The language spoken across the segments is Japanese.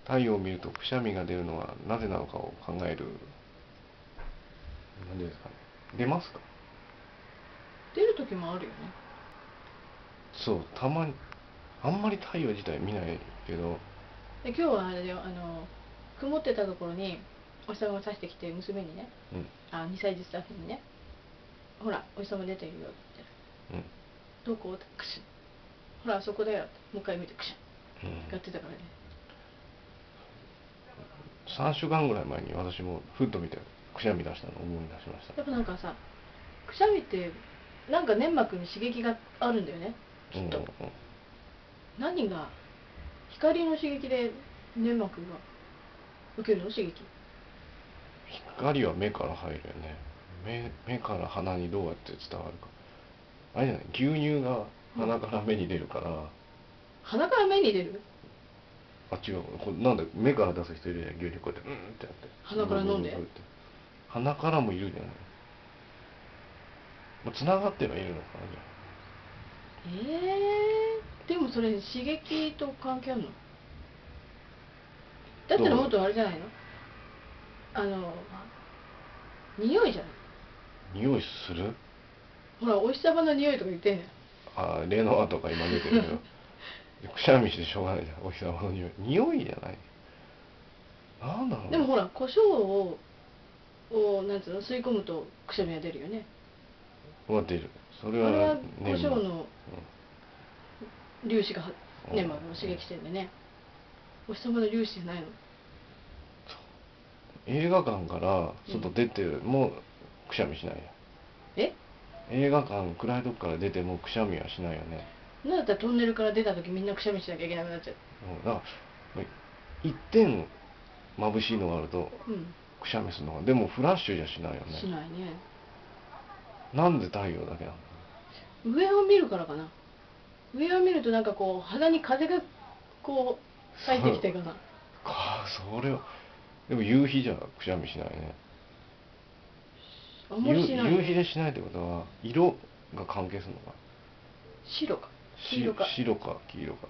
太陽を見るとくしゃみが出るのはなぜなのかを考える。何ですかね。出ますか？出る時もあるよね。そう、たまに。あんまり太陽自体見ないけど。で今日はあれだよ、曇ってたところにお日様が差してきて、娘にね、うん。2歳児スタッフにね、ほらお日様出てるよって言って、うん。どこってクシュ、ほらあそこだよってもう一回見てクシュ、うん。やってたからね。3週間ぐらい前に私もふっと見てくしゃみ出したのを思い出しました。やっぱなんかさ、くしゃみってなんか粘膜に刺激があるんだよね、きっと。何が、光の刺激で粘膜が受けるの刺激？光は目から入るよね。目から鼻にどうやって伝わるか。あれじゃない、牛乳が鼻から目に出るから。鼻から目に出る？あ、違う、なんだ、目から出す人いるじゃん、牛乳こうやってってやって鼻から飲んで？鼻からもいるじゃない。つながってはいるのかな、じゃでもそれ刺激と関係あるの？だったらもっどう？とあれじゃないの、あの匂いじゃない？匂いする？ほらお日様の匂いとか言ってんじあ、レノアとか今出てるけどくしゃみしてしょうがないじゃん、お日様の匂いじゃない。なんだろうね。ゃん。でもほら胡椒をなんつうの、吸い込むとくしゃみが出るよね。は出る。それはあれは胡粘膜。椒の粒子がうん。粘膜を刺激してんでね。お日様の粒子じゃないの？映画館から外出てもくしゃみしないよ。え、映画館暗いとこから出てもくしゃみはしないよね。なんだったらトンネルから出た時みんなくしゃみしなきゃいけなくなっちゃう。だから一点眩しいのがあるとくしゃみするのが、でもフラッシュじゃしないよね。しないね。なんで太陽だけなんだ。上を見るからかな。上を見るとなんかこう鼻に風がこう入ってきてかな。それを。でも夕日じゃくしゃみしないね。あんまりしない夕日でね。しないってことは色が関係するのか。白か黄色か。白か黄色か。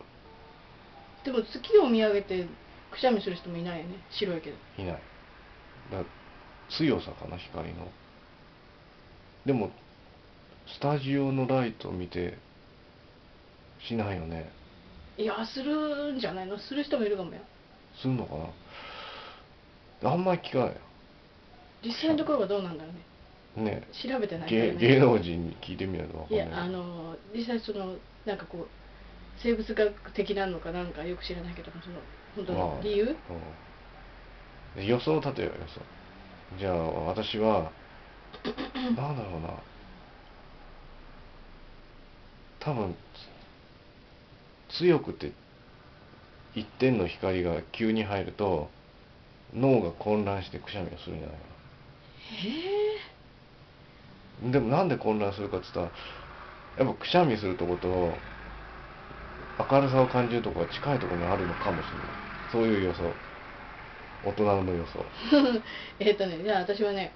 でも月を見上げてくしゃみする人もいないよね、白いけど。いない。だ強さかな、光の。でもスタジオのライトを見てしないよね。いや、するんじゃないの？する人もいるかもよ。するのかな。あんまり聞かないよ。実際のところはどうなんだろうね。ね。調べてないからね。芸能人に聞いてみないと分かいや、んないけど。実際なんかこう生物学的なのかなんかよく知らないけど、本当の理由。予想立てよ、予想。じゃあ私はなんだろうな、多分強くて一点の光が急に入ると脳が混乱してくしゃみをするんじゃないかな。でもなんで混乱するかって言ったら、やっぱくしゃみするとこと明るさを感じるところが近いところにあるのかもしれない。そういう予想。大人の予想。じゃあ私はね、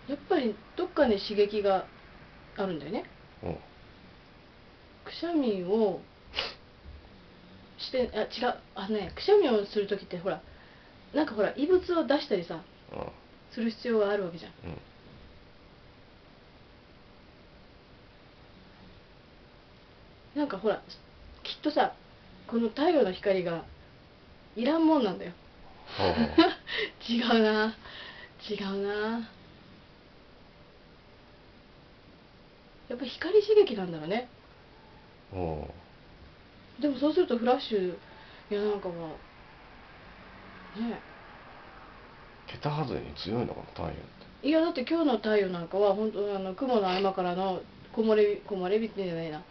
やっぱりどっかに刺激があるんだよね。うん。くしゃみをして、違う、くしゃみをする時ってほら、なんかほら異物を出したりさ、する必要があるわけじゃん。うん。なんかほら、きっとさ、この太陽の光がいらんもんなんだよ。違うな、違うな。やっぱ光刺激なんだろうね。でもそうするとフラッシュ、いやなんかもうね。桁外れに強いのかな、太陽って。いやだって今日の太陽なんかは本当雲の合間からの木漏れ日ってじゃないな、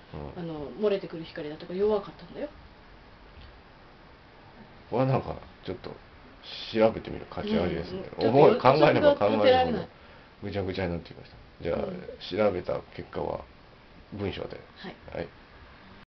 漏れてくる光だとか弱かったんだよ。これはなんかちょっと調べてみる価値ありですね。考えれば考えるほどぐちゃぐちゃになってきました。じゃあ、調べた結果は文章で。はい。はい。